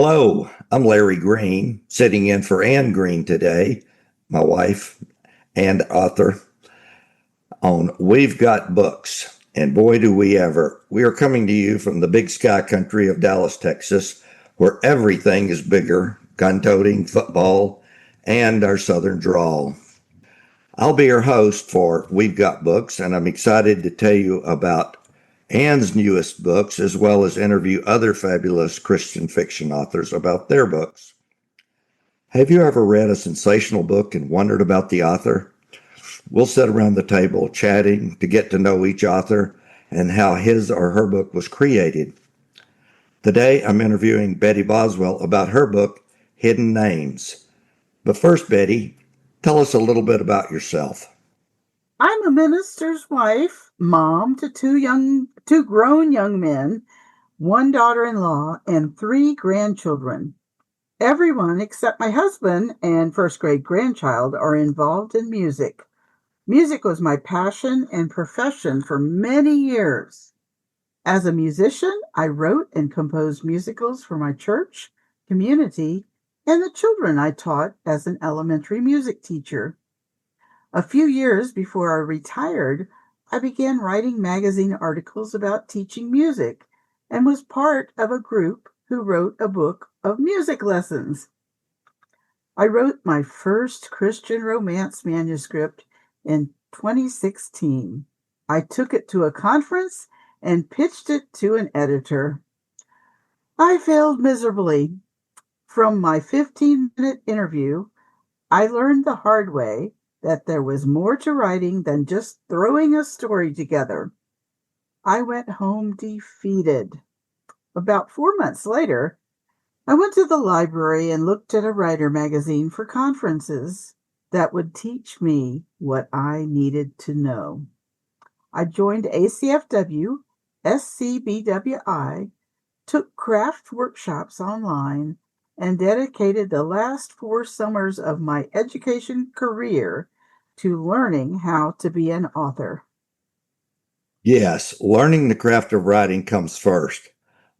Hello, I'm Larry Green, sitting in for Ann Green today, my wife and author, on We've Got Books. And boy, do we ever. We are coming to you from the big sky country of Dallas, Texas, where everything is bigger gun toting, football, and our southern drawl. I'll be your host for We've Got Books, and I'm excited to tell you about Ann's newest books, as well as interview other fabulous Christian fiction authors about their books. Have you ever read a sensational book and wondered about the author? We'll sit around the table chatting to get to know each author and how his or her book was created. Today, I'm interviewing Betty Boswell about her book, Hidden Names. But first, Betty, tell us a little bit about yourself. I'm a minister's wife, mom to two grown young men, one daughter-in-law, and three grandchildren. Everyone except my husband and first grade grandchild are involved in music. Music was my passion and profession for many years. As a musician, I wrote and composed musicals for my church, community, and the children I taught as an elementary music teacher. A few years before I retired, I began writing magazine articles about teaching music and was part of a group who wrote a book of music lessons. I wrote my first Christian romance manuscript in 2016. I took it to a conference and pitched it to an editor. I failed miserably. From my 15-minute interview, I learned the hard way that there was more to writing than just throwing a story together. I went home defeated. About 4 months later, I went to the library and looked at a writer magazine for conferences that would teach me what I needed to know. I joined ACFW, SCBWI, took craft workshops online, and dedicated the last 4 summers of my education career to learning how to be an author. Yes, learning the craft of writing comes first.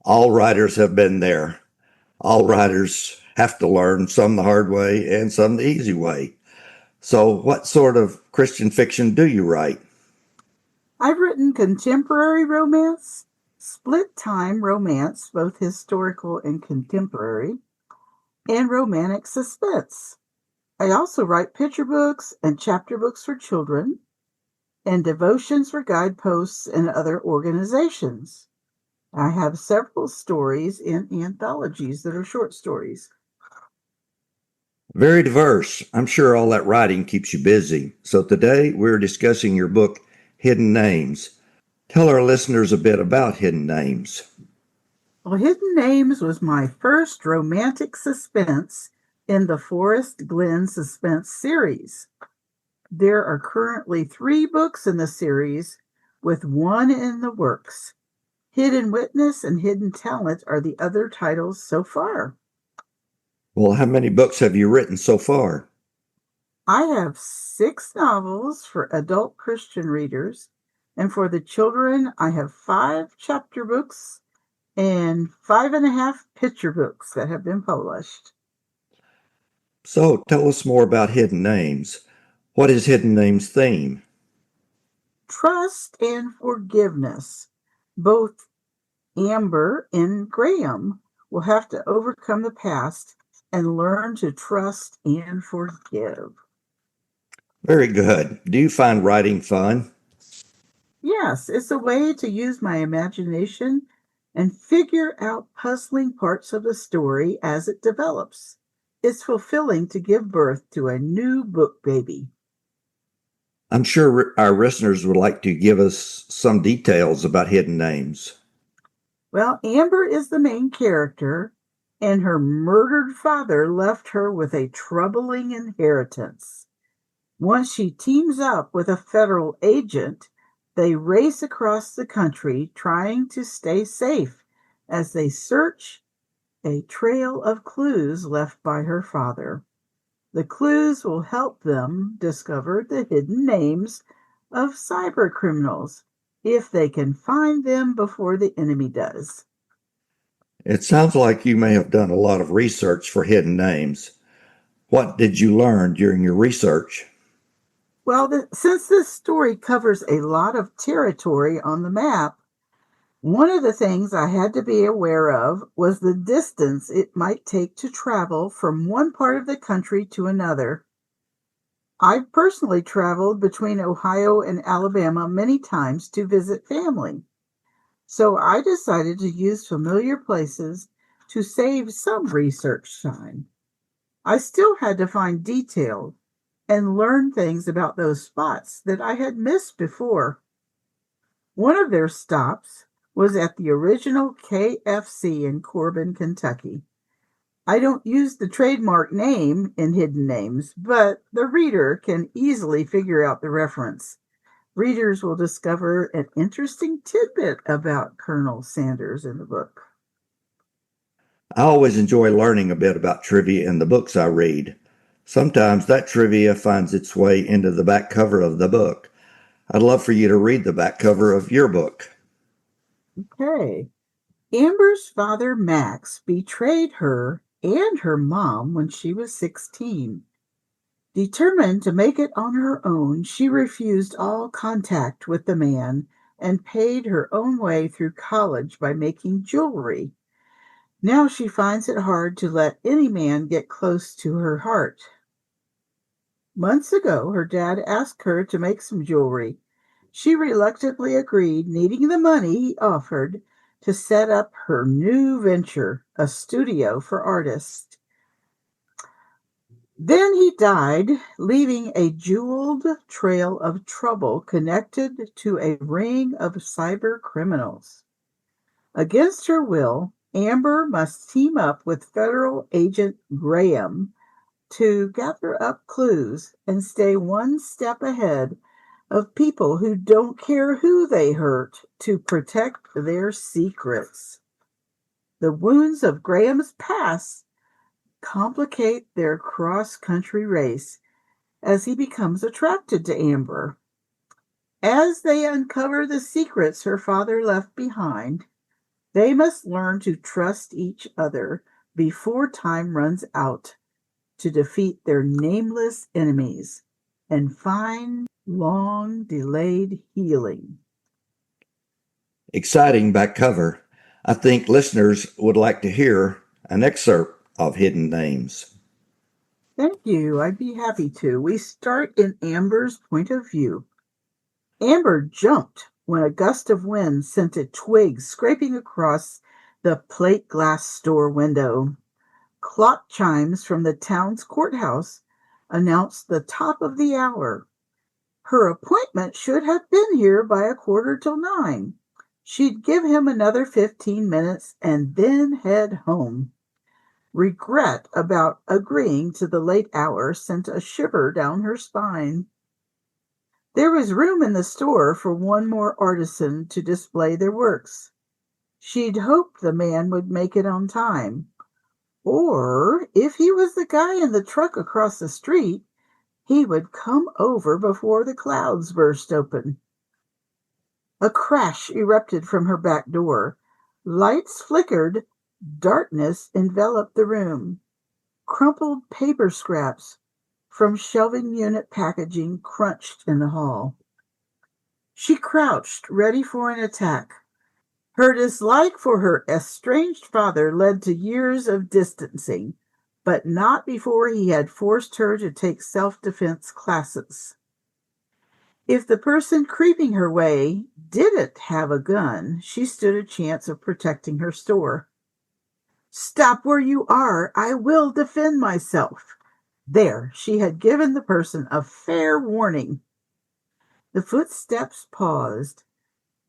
All writers have been there. All writers have to learn, some the hard way and some the easy way. So, what sort of Christian fiction do you write? I've written contemporary romance, split time romance, both historical and contemporary, and romantic suspense. I also write picture books and chapter books for children, and devotions for guideposts and other organizations. I have several stories in anthologies that are short stories. Very diverse. I'm sure all that writing keeps you busy. So, today we're discussing your book, Hidden Names. Tell our listeners a bit about Hidden Names. Well, Hidden Names was my first romantic suspense in the Forest Glen Suspense series. There are currently 3 books in the series, with one in the works. Hidden Witness and Hidden Talent are the other titles so far. Well, how many books have you written so far? I have 6 novels for adult Christian readers, and for the children, I have 5 chapter books and 5.5 picture books that have been published. So, tell us more about Hidden Names. What is Hidden Names' theme? Trust and forgiveness. Both Amber and Graham will have to overcome the past and learn to trust and forgive. Very good. Do you find writing fun? Yes, it's a way to use my imagination and figure out puzzling parts of the story as it develops. It's fulfilling to give birth to a new book baby. I'm sure our listeners would like to give us some details about Hidden Names. Well, Amber is the main character, and her murdered father left her with a troubling inheritance. Once she teams up with a federal agent, they race across the country trying to stay safe as they search a trail of clues left by her father. The clues will help them discover the hidden names of cyber criminals if they can find them before the enemy does. It sounds like you may have done a lot of research for hidden names. What did you learn during your research? Well, since this story covers a lot of territory on the map, one of the things I had to be aware of was the distance it might take to travel from one part of the country to another. I've personally traveled between Ohio and Alabama many times to visit family, so I decided to use familiar places to save some research time. I still had to find details and learn things about those spots that I had missed before. One of their stops was at the original KFC in Corbin, Kentucky. I don't use the trademark name in Hidden Names, but the reader can easily figure out the reference. Readers will discover an interesting tidbit about Colonel Sanders in the book. I always enjoy learning a bit about trivia in the books I read. Sometimes that trivia finds its way into the back cover of the book. I'd love for you to read the back cover of your book. Okay. Amber's father, Max, betrayed her and her mom when she was 16. Determined to make it on her own, she refused all contact with the man and paid her own way through college by making jewelry. Now she finds it hard to let any man get close to her heart. Months ago, her dad asked her to make some jewelry. She reluctantly agreed, needing the money he offered to set up her new venture, a studio for artists. Then he died, leaving a jeweled trail of trouble connected to a ring of cyber criminals. Against her will, Amber must team up with federal agent Graham to gather up clues and stay one step ahead of people who don't care who they hurt to protect their secrets. The wounds of Graham's past complicate their cross country race as he becomes attracted to Amber. As they uncover the secrets her father left behind, they must learn to trust each other before time runs out to defeat their nameless enemies and find long delayed healing. Exciting back cover. I think listeners would like to hear an excerpt of Hidden Names. Thank you. I'd be happy to. We start in Amber's point of view. Amber jumped when a gust of wind sent a twig scraping across the plate glass store window. Clock chimes from the town's courthouse announced the top of the hour. Her appointment should have been here by 9:15. She'd give him another 15 minutes and then head home. Regret about agreeing to the late hour sent a shiver down her spine. There was room in the store for one more artisan to display their works. She'd hoped the man would make it on time. Or, if he was the guy in the truck across the street, he would come over before the clouds burst open. A crash erupted from her back door. Lights flickered. Darkness enveloped the room. Crumpled paper scraps from shelving unit packaging crunched in the hall. She crouched, ready for an attack. Her dislike for her estranged father led to years of distancing, but not before he had forced her to take self-defense classes. If the person creeping her way didn't have a gun, she stood a chance of protecting her store. Stop where you are. I will defend myself. There, she had given the person a fair warning. The footsteps paused.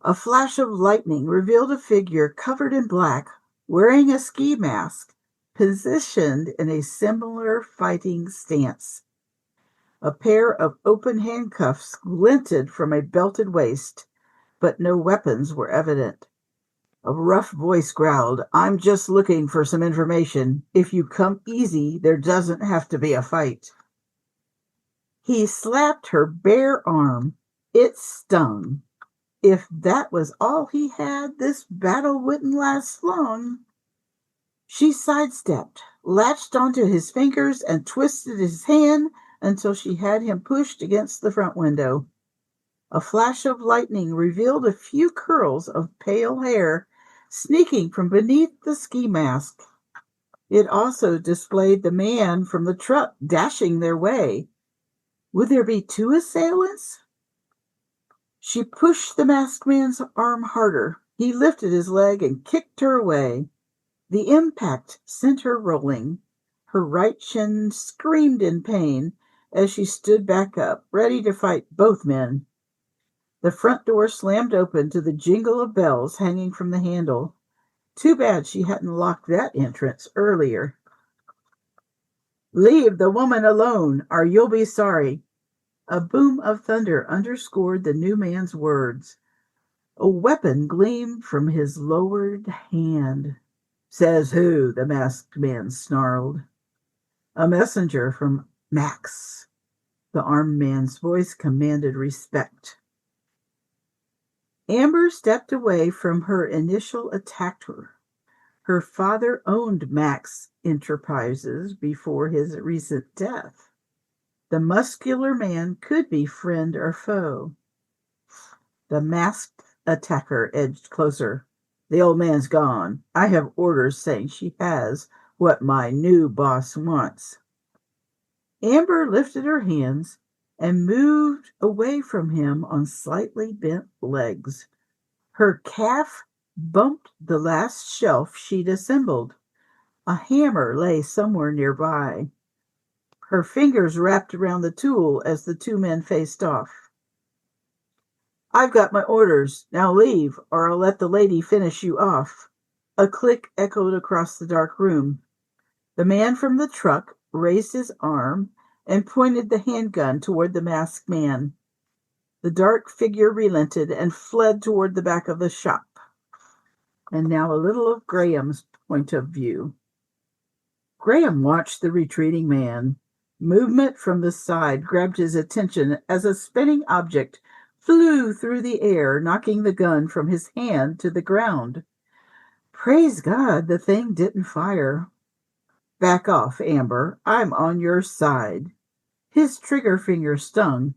A flash of lightning revealed a figure covered in black, wearing a ski mask, positioned in a similar fighting stance. A pair of open handcuffs glinted from a belted waist, but no weapons were evident. A rough voice growled, "I'm just looking for some information. If you come easy, there doesn't have to be a fight." He slapped her bare arm. It stung. If that was all he had, this battle wouldn't last long. She sidestepped, latched onto his fingers, and twisted his hand until she had him pushed against the front window. A flash of lightning revealed a few curls of pale hair sneaking from beneath the ski mask. It also displayed the man from the truck dashing their way. Would there be two assailants? She pushed the masked man's arm harder. He lifted his leg and kicked her away. The impact sent her rolling. Her right shin screamed in pain as she stood back up, ready to fight both men. The front door slammed open to the jingle of bells hanging from the handle. Too bad she hadn't locked that entrance earlier. Leave the woman alone, or you'll be sorry. A boom of thunder underscored the new man's words. A weapon gleamed from his lowered hand. Says who? The masked man snarled. A messenger from Max. The armed man's voice commanded respect. Amber stepped away from her initial attacker. Her father owned Max Enterprises before his recent death. The muscular man could be friend or foe. The masked attacker edged closer. The old man's gone. I have orders saying she has what my new boss wants. Amber lifted her hands and moved away from him on slightly bent legs. Her calf bumped the last shelf she'd assembled. A hammer lay somewhere nearby. Her fingers wrapped around the tool as the two men faced off. I've got my orders. Now leave, or I'll let the lady finish you off. A click echoed across the dark room. The man from the truck raised his arm and pointed the handgun toward the masked man. The dark figure relented and fled toward the back of the shop. And now a little of Graham's point of view. Graham watched the retreating man. Movement from the side grabbed his attention as a spinning object flew through the air, knocking the gun from his hand to the ground. Praise God, the thing didn't fire. Back off, Amber. I'm on your side. His trigger finger stung,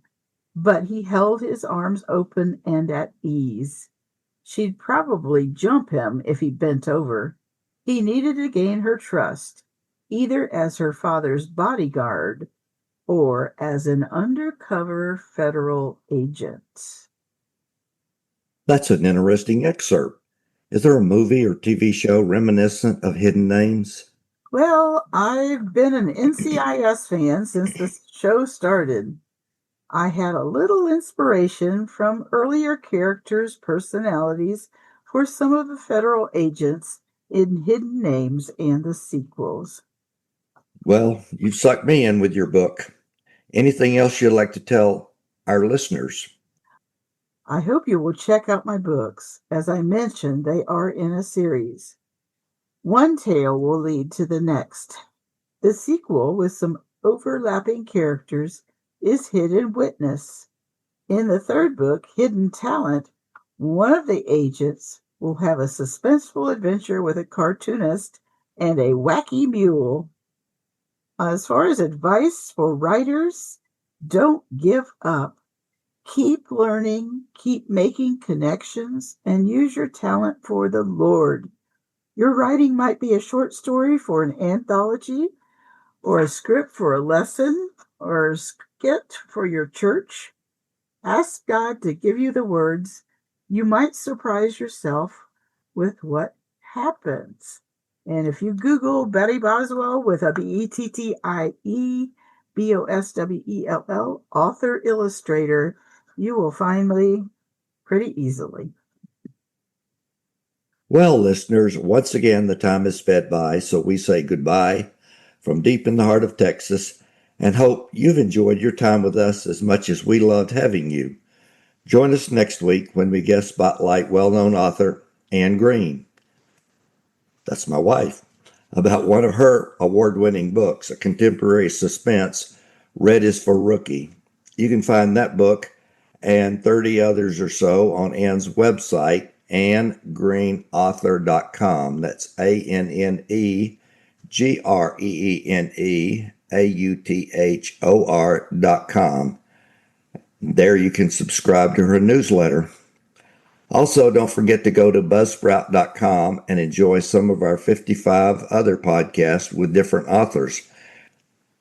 but he held his arms open and at ease. She'd probably jump him if he bent over. He needed to gain her trust, either as her father's bodyguard or as an undercover federal agent. That's an interesting excerpt. Is there a movie or TV show reminiscent of Hidden Names? Well, I've been an NCIS fan since the show started. I had a little inspiration from earlier characters' personalities for some of the federal agents in Hidden Names and the sequels. Well, you've sucked me in with your book. Anything else you'd like to tell our listeners? I hope you will check out my books. As I mentioned, they are in a series. One tale will lead to the next. The sequel, with some overlapping characters, is Hidden Witness. In the third book, Hidden Talent, one of the agents will have a suspenseful adventure with a cartoonist and a wacky mule. As far as advice for writers, don't give up. Keep learning, keep making connections, and use your talent for the Lord. Your writing might be a short story for an anthology, or a script for a lesson, or a skit for your church. Ask God to give you the words. You might surprise yourself with what happens. And if you Google Betty Boswell with a Bettie Boswell, author illustrator, you will find me pretty easily. Well, listeners, once again, the time has sped by, so we say goodbye from deep in the heart of Texas and hope you've enjoyed your time with us as much as we loved having you. Join us next week when we guest spotlight well-known author Anne Green. That's my wife, about one of her award-winning books, a contemporary suspense, Red is for Rookie. You can find that book and 30 others or so on Anne's website AnneGreenAuthor.com. That's AnneGreenAuthor.com. There you can subscribe to her newsletter. Also, don't forget to go to Buzzsprout.com and enjoy some of our 55 other podcasts with different authors.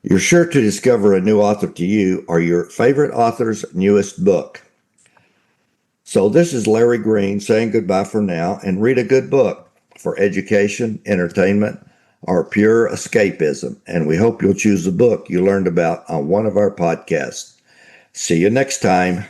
You're sure to discover a new author to you or your favorite author's newest book. So this is Larry Green saying goodbye for now, and read a good book for education, entertainment, or pure escapism. And we hope you'll choose a book you learned about on one of our podcasts. See you next time.